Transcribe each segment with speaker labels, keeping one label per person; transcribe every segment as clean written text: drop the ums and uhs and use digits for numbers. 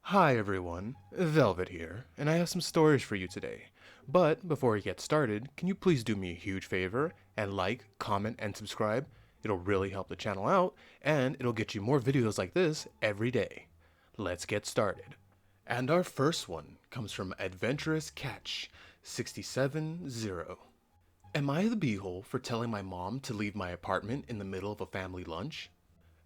Speaker 1: Hi everyone, Velvet here, and I have some stories for you today. But before we get started, can you please do me a huge favor and like, comment, and subscribe? It'll really help the channel out, and it'll get you more videos like this every day. Let's get started. And our first one comes from Adventurous Catch 670. Am I the beehole for telling my mom to leave my apartment in the middle of a family lunch?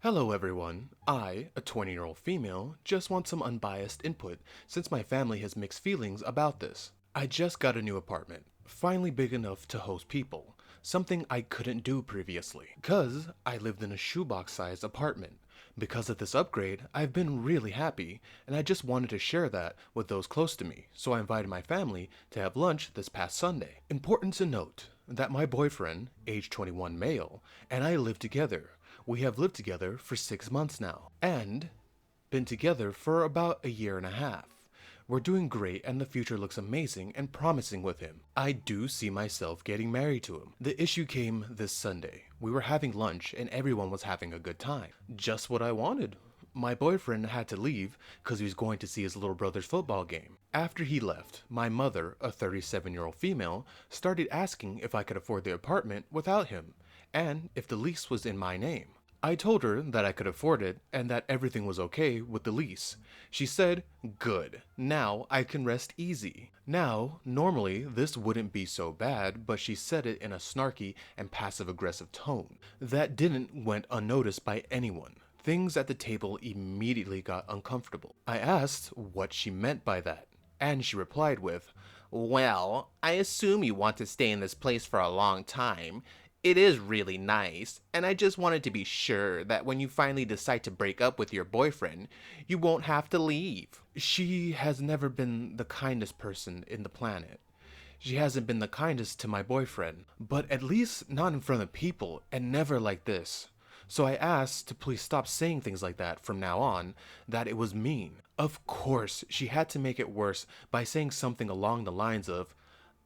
Speaker 1: Hello everyone, I, a 20-year-old female, just want some unbiased input since my family has mixed feelings about this. I just got a new apartment, finally big enough to host people, something I couldn't do previously, cause I lived in a shoebox-sized apartment. Because of this upgrade, I've been really happy, and I just wanted to share that with those close to me, so I invited my family to have lunch this past Sunday. Important to note that my boyfriend, age 21 male, and I live together. We have lived together for 6 months now, and been together for about a year and a half. We're doing great and the future looks amazing and promising with him. I do see myself getting married to him. The issue came this Sunday. We were having lunch and everyone was having a good time. Just what I wanted. My boyfriend had to leave because he was going to see his little brother's football game. After he left, my mother, a 37-year-old female, started asking if I could afford the apartment without him, and if the lease was in my name. I told her that I could afford it and that everything was okay with the lease. She said, "Good, now I can rest easy." Now, normally this wouldn't be so bad, but she said it in a snarky and passive-aggressive tone. That didn't went unnoticed by anyone. Things at the table immediately got uncomfortable. I asked what she meant by that, and she replied with, "Well, I assume you want to stay in this place for a long time. It is really nice, and I just wanted to be sure that when you finally decide to break up with your boyfriend, you won't have to leave." She has never been the kindest person in the planet. She hasn't been the kindest to my boyfriend, but at least not in front of people and never like this. So I asked to please stop saying things like that from now on, that it was mean. Of course, she had to make it worse by saying something along the lines of,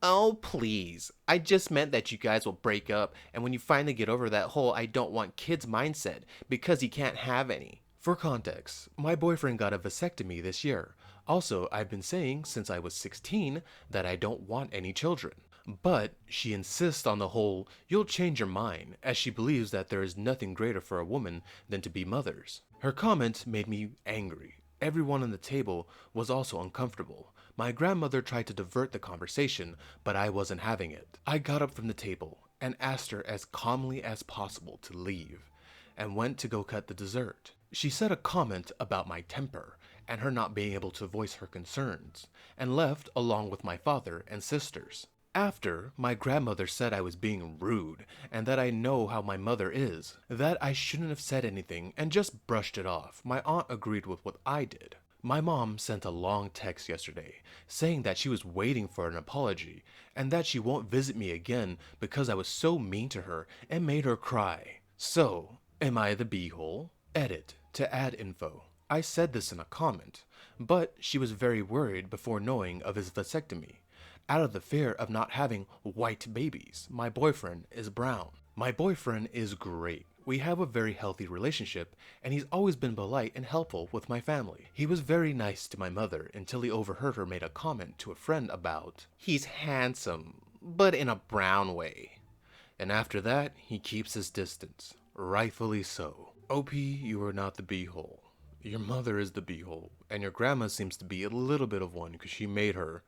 Speaker 1: "Oh, please. I just meant that you guys will break up, and when you finally get over that whole I don't want kids mindset, because you can't have any." For context, my boyfriend got a vasectomy this year. Also, I've been saying since I was 16 that I don't want any children. But she insists on the whole, "you'll change your mind," as she believes that there is nothing greater for a woman than to be mothers. Her comment made me angry. Everyone on the table was also uncomfortable. My grandmother tried to divert the conversation, but I wasn't having it. I got up from the table and asked her as calmly as possible to leave, and went to go cut the dessert. She said a comment about my temper and her not being able to voice her concerns, and left along with my father and sisters. After, my grandmother said I was being rude, and that I know how my mother is, that I shouldn't have said anything and just brushed it off. My aunt agreed with what I did. My mom sent a long text yesterday, saying that she was waiting for an apology, and that she won't visit me again because I was so mean to her and made her cry. So, am I the beehole? Edit to add info. I said this in a comment, but she was very worried before knowing of his vasectomy. Out of the fear of not having white babies, my boyfriend is brown. My boyfriend is great. We have a very healthy relationship, and he's always been polite and helpful with my family. He was very nice to my mother until he overheard her make a comment to a friend about, "He's handsome, but in a brown way." And after that, he keeps his distance. Rightfully so. OP, you are not the beehole. Your mother is the beehole, and your grandma seems to be a little bit of one because she made her.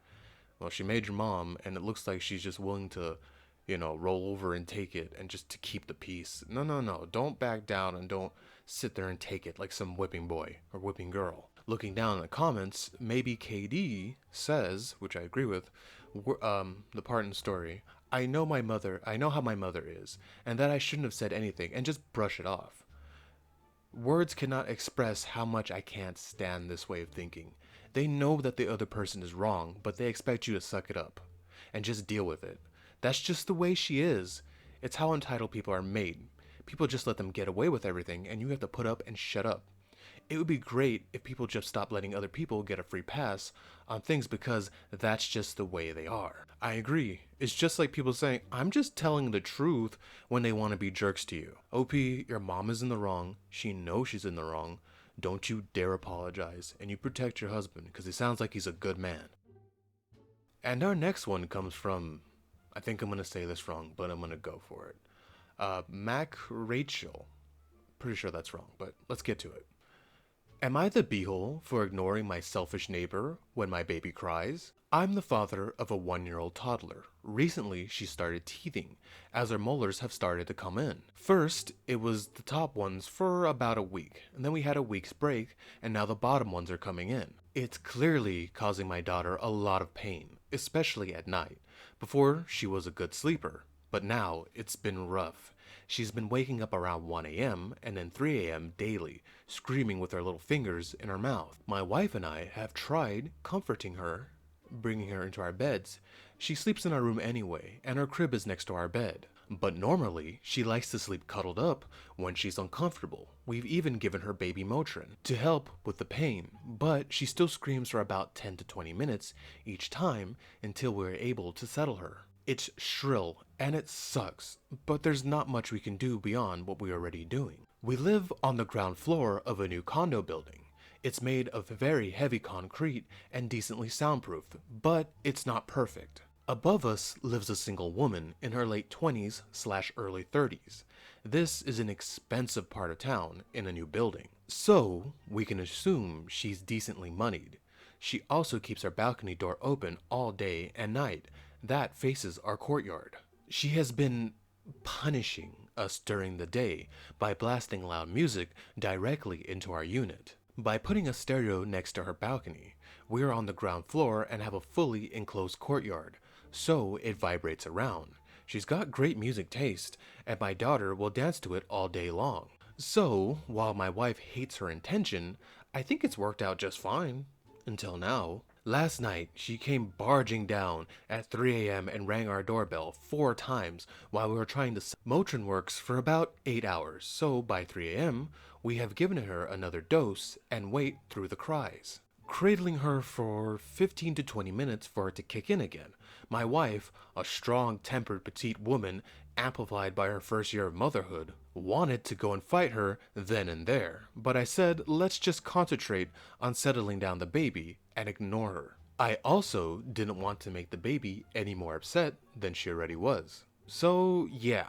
Speaker 1: Well, she made your mom, and it looks like she's just willing to, roll over and take it and just to keep the peace. No, no, no. Don't back down and don't sit there and take it like some whipping boy or whipping girl. Looking down in the comments, maybe KD says, which I agree with, the part in the story, I know how my mother is, and that I shouldn't have said anything and just brush it off. Words cannot express how much I can't stand this way of thinking. They know that the other person is wrong, but they expect you to suck it up and just deal with it. That's just the way she is. It's how entitled people are made. People just let them get away with everything, and you have to put up and shut up. It would be great if people just stopped letting other people get a free pass on things because that's just the way they are. I agree. It's just like people saying, "I'm just telling the truth," when they want to be jerks to you. OP, your mom is in the wrong. She knows she's in the wrong. Don't you dare apologize, and you protect your husband, because he sounds like he's a good man. And our next one comes from, I think I'm going to say this wrong, but I'm going to go for it. Mac Rachel. Pretty sure that's wrong, but let's get to it. Am I the beehole for ignoring my selfish neighbor when my baby cries? I'm the father of a 1-year-old toddler. Recently, she started teething, as her molars have started to come in. First, it was the top ones for about a week, and then we had a week's break, and now the bottom ones are coming in. It's clearly causing my daughter a lot of pain, especially at night. Before, she was a good sleeper, but now it's been rough. She's been waking up around 1 a.m. and then 3 a.m. daily, screaming with her little fingers in her mouth. My wife and I have tried comforting her, bringing her into our beds. She sleeps in our room anyway, and her crib is next to our bed. But normally, she likes to sleep cuddled up when she's uncomfortable. We've even given her baby Motrin to help with the pain, but she still screams for about 10 to 20 minutes each time until we're able to settle her. It's shrill, and it sucks, but there's not much we can do beyond what we're already doing. We live on the ground floor of a new condo building. It's made of very heavy concrete and decently soundproof, but it's not perfect. Above us lives a single woman in her late 20s/early 30s. This is an expensive part of town in a new building, so we can assume she's decently moneyed. She also keeps her balcony door open all day and night. That faces our courtyard. She has been punishing us during the day by blasting loud music directly into our unit. By putting a stereo next to her balcony, we are on the ground floor and have a fully enclosed courtyard, so it vibrates around. She's got great music taste, and my daughter will dance to it all day long. So, while my wife hates her intention, I think it's worked out just fine. Until now. Last night, she came barging down at 3 a.m. and rang our doorbell 4 times while we were trying to Motrin works for about 8 hours, so by 3 a.m., we have given her another dose and wait through the cries. Cradling her for 15 to 20 minutes for it to kick in again. My wife, a strong-tempered petite woman, amplified by her first year of motherhood, wanted to go and fight her then and there, but I said let's just concentrate on settling down the baby and ignore her. I also didn't want to make the baby any more upset than she already was. So yeah,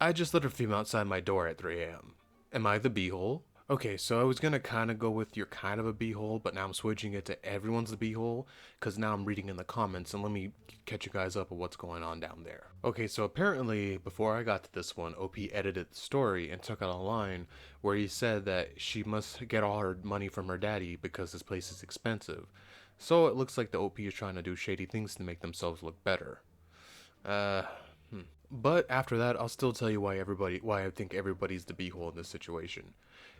Speaker 1: I just let her fume outside my door at 3 a.m. Am I the beehole? Okay, so I was gonna kind of go with you're kind of a beehole, but now I'm switching it to everyone's the beehole, because now I'm reading in the comments, and let me catch you guys up on what's going on down there. Okay, so apparently, before I got to this one, OP edited the story and took out a line where he said that she must get all her money from her daddy because this place is expensive. So it looks like the OP is trying to do shady things to make themselves look better. But after that, I'll still tell you why I think everybody's the beehole in this situation.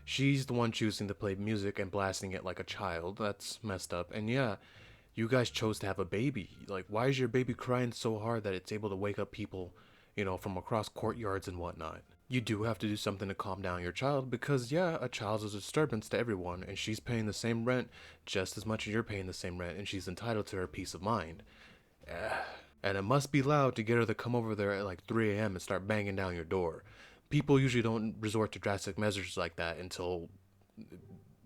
Speaker 1: She's the one choosing to play music and blasting it like a child. That's messed up. And yeah, you guys chose to have a baby. Like, why is your baby crying so hard that it's able to wake up people, from across courtyards and whatnot? You do have to do something to calm down your child because, yeah, a child is a disturbance to everyone, and she's paying the same rent just as much as you're paying the same rent, and she's entitled to her peace of mind. And it must be loud to get her to come over there at like 3 a.m. and start banging down your door. People usually don't resort to drastic measures like that until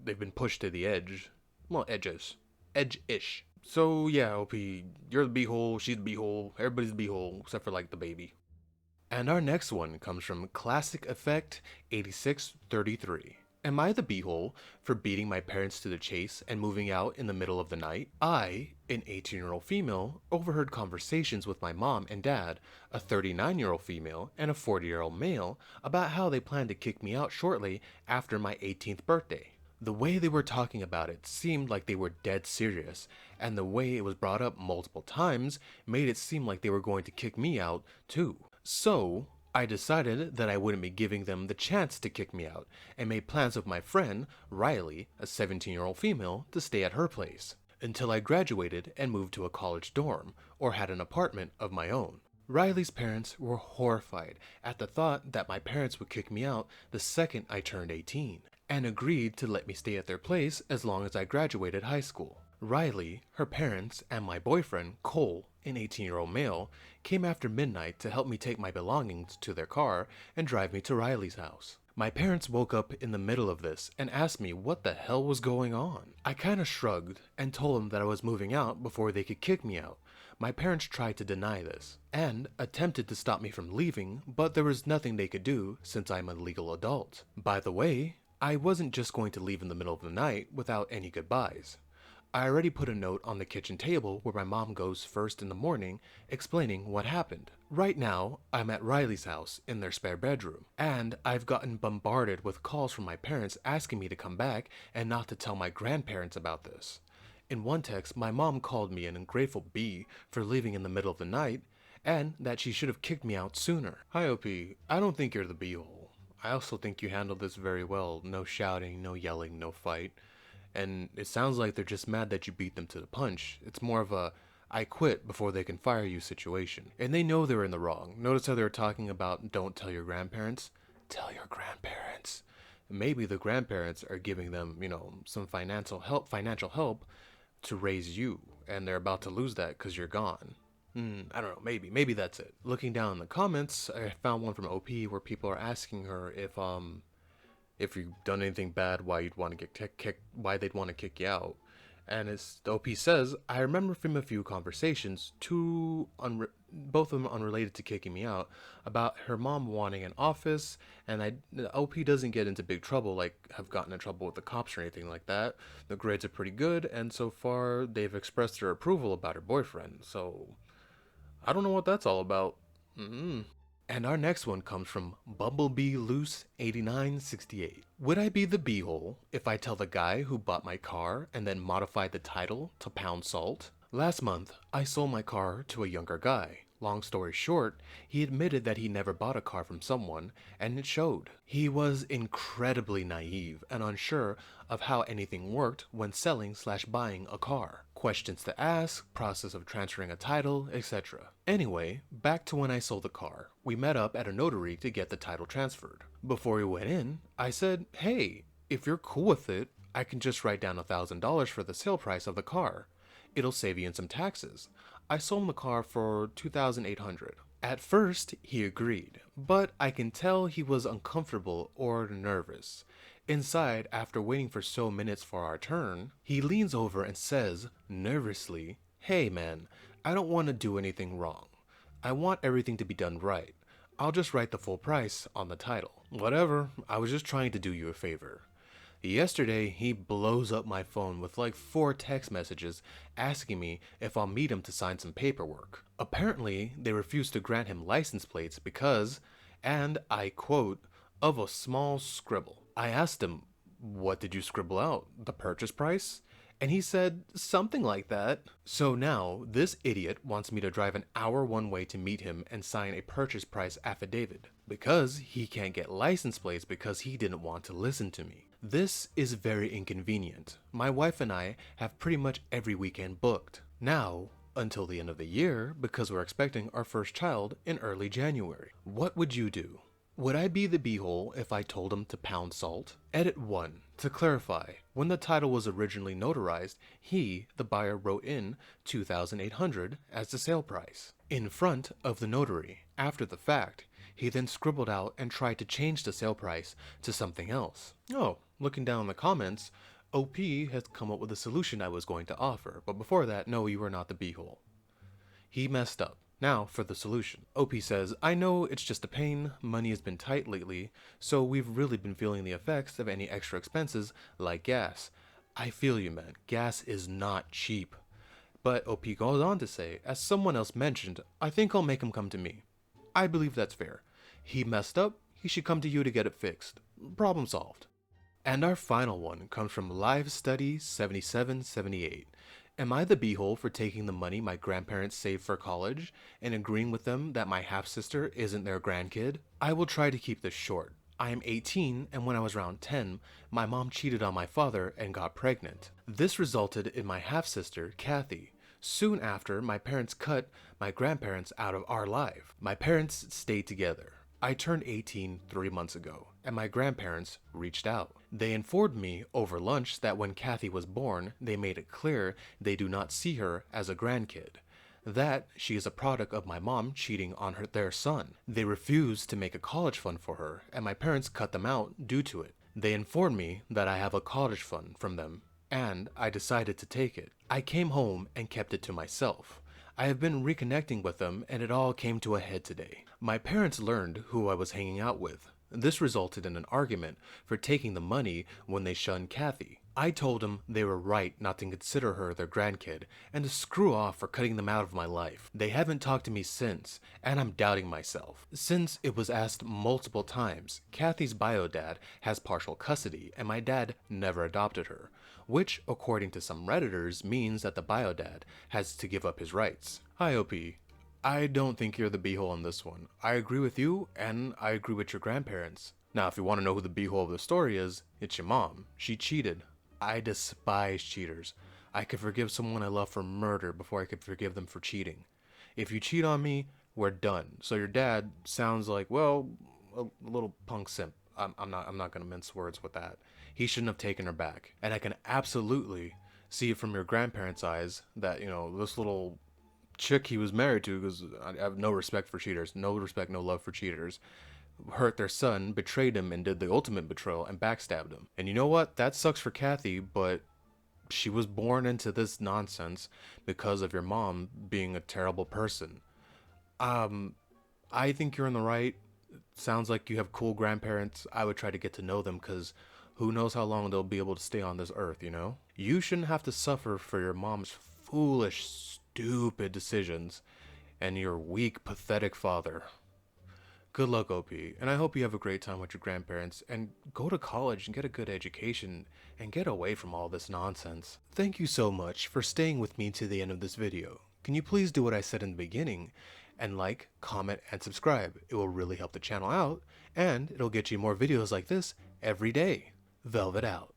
Speaker 1: they've been pushed to the edge. Well, edge-ish. So yeah, OP, you're the beehole, she's the beehole, everybody's the beehole, except for like the baby. And our next one comes from Classic Effect 8633. Am I the beehole for beating my parents to the chase and moving out in the middle of the night? I, an 18-year-old female, overheard conversations with my mom and dad, a 39-year-old female, and a 40-year-old male about how they plan to kick me out shortly after my 18th birthday. The way they were talking about it seemed like they were dead serious, and the way it was brought up multiple times made it seem like they were going to kick me out too. So, I decided that I wouldn't be giving them the chance to kick me out, and made plans with my friend, Riley, a 17-year-old female, to stay at her place, until I graduated and moved to a college dorm, or had an apartment of my own. Riley's parents were horrified at the thought that my parents would kick me out the second I turned 18, and agreed to let me stay at their place as long as I graduated high school. Riley, her parents, and my boyfriend, Cole, an 18-year-old male, came after midnight to help me take my belongings to their car and drive me to Riley's house. My parents woke up in the middle of this and asked me what the hell was going on. I kinda shrugged and told them that I was moving out before they could kick me out. My parents tried to deny this and attempted to stop me from leaving, but there was nothing they could do since I'm a legal adult. By the way, I wasn't just going to leave in the middle of the night without any goodbyes. I already put a note on the kitchen table where my mom goes first in the morning explaining what happened. Right now, I'm at Riley's house in their spare bedroom, and I've gotten bombarded with calls from my parents asking me to come back and not to tell my grandparents about this. In one text, my mom called me an ungrateful bee for leaving in the middle of the night, and that she should have kicked me out sooner. Hi OP, I don't think you're the beehole. I also think you handled this very well. No shouting, no yelling, no fight. And it sounds like they're just mad that you beat them to the punch. It's more of a I quit before they can fire you situation. And they know they're in the wrong. Notice how they were talking about don't tell your grandparents? Tell your grandparents. Maybe the grandparents are giving them, some financial help to raise you, and they're about to lose that because you're gone. I don't know, maybe that's it. Looking down in the comments, I found one from OP where people are asking her if you've done anything bad, why you'd want to get kicked, why they'd want to kick you out. And as the OP says, I remember from a few conversations, both of them unrelated to kicking me out, about her mom wanting an office, and the OP doesn't get into big trouble, like have gotten in trouble with the cops or anything like that. The grades are pretty good, and so far they've expressed their approval about her boyfriend, so I don't know what that's all about. And our next one comes from Bumblebee Loose 8968. Would I be the beehole if I tell the guy who bought my car and then modified the title to pound salt? Last month, I sold my car to a younger guy. Long story short, he admitted that he never bought a car from someone, and it showed. He was incredibly naive and unsure of how anything worked when selling/buying a car. Questions to ask, process of transferring a title, etc. Anyway, back to when I sold the car. We met up at a notary to get the title transferred. Before we went in, I said, hey, if you're cool with it, I can just write down $1,000 for the sale price of the car. It'll save you in some taxes. I sold him the car for $2,800. At first, he agreed, but I can tell he was uncomfortable or nervous. Inside, after waiting for so minutes for our turn, he leans over and says, nervously, hey man, I don't want to do anything wrong. I want everything to be done right. I'll just write the full price on the title. Whatever, I was just trying to do you a favor. Yesterday, he blows up my phone with like 4 text messages asking me if I'll meet him to sign some paperwork. Apparently, they refused to grant him license plates because, and I quote, of a small scribble. I asked him, what did you scribble out? The purchase price? And he said something like that. So now, this idiot wants me to drive an hour one way to meet him and sign a purchase price affidavit because he can't get license plates because he didn't want to listen to me. This is very inconvenient. My wife and I have pretty much every weekend booked. Now, until the end of the year, because we're expecting our first child in early January. What would you do? Would I be the beehole if I told him to pound salt? Edit 1. To clarify, when the title was originally notarized, he, the buyer, wrote in $2,800 as the sale price in front of the notary. After the fact, he then scribbled out and tried to change the sale price to something else. Oh, looking down in the comments, OP has come up with a solution I was going to offer, but before that, no, you were not the beehole. He messed up. Now for the solution. OP says, I know it's just a pain, money has been tight lately, so we've really been feeling the effects of any extra expenses like gas. I feel you, man, gas is not cheap. But OP goes on to say, as someone else mentioned, I think I'll make him come to me. I believe that's fair. He messed up, he should come to you to get it fixed. Problem solved. And our final one comes from Live Study 7778. Am I the beehole for taking the money my grandparents saved for college and agreeing with them that my half-sister isn't their grandkid? I will try to keep this short. I am 18, and when I was around 10, my mom cheated on my father and got pregnant. This resulted in my half-sister, Kathy. Soon after, my parents cut my grandparents out of our life. My parents stayed together. I turned 18 3 months ago, and my grandparents reached out. They informed me over lunch that when Kathy was born, they made it clear they do not see her as a grandkid. that she is a product of my mom cheating on their son. They refused to make a college fund for her, and my parents cut them out due to it. They informed me that I have a college fund from them, and I decided to take it. I came home and kept it to myself. I have been reconnecting with them, and it all came to a head today. My parents learned who I was hanging out with. This resulted in an argument for taking the money when they shunned Kathy. I told them they were right not to consider her their grandkid and to screw off for cutting them out of my life. They haven't talked to me since, and I'm doubting myself. Since it was asked multiple times, Kathy's bio dad has partial custody and my dad never adopted her, which, according to some Redditors, means that the bio dad has to give up his rights. Hi, OP. I don't think you're the beehole on this one. I agree with you, and I agree with your grandparents. Now, if you want to know who the beehole of the story is, it's your mom. She cheated. I despise cheaters. I could forgive someone I love for murder before I could forgive them for cheating. If you cheat on me, we're done. So your dad sounds like, well, a little punk simp. I'm not gonna mince words with that. He shouldn't have taken her back. And I can absolutely see it from your grandparents' eyes that, this little chick he was married to, because I have no respect for cheaters, no respect, no love for cheaters, hurt their son, betrayed him, and did the ultimate betrayal and backstabbed him. And you know what? That sucks for Kathy, but she was born into this nonsense because of your mom being a terrible person. I think you're in the right. Sounds like you have cool grandparents. I would try to get to know them because who knows how long they'll be able to stay on this earth, you know? You shouldn't have to suffer for your mom's foolish, stupid decisions and your weak, pathetic father. Good luck, OP, and I hope you have a great time with your grandparents and go to college and get a good education and get away from all this nonsense. Thank you so much for staying with me to the end of this video. Can you please do what I said in the beginning and like, comment, and subscribe? It will really help the channel out and it'll get you more videos like this every day. Velvet out.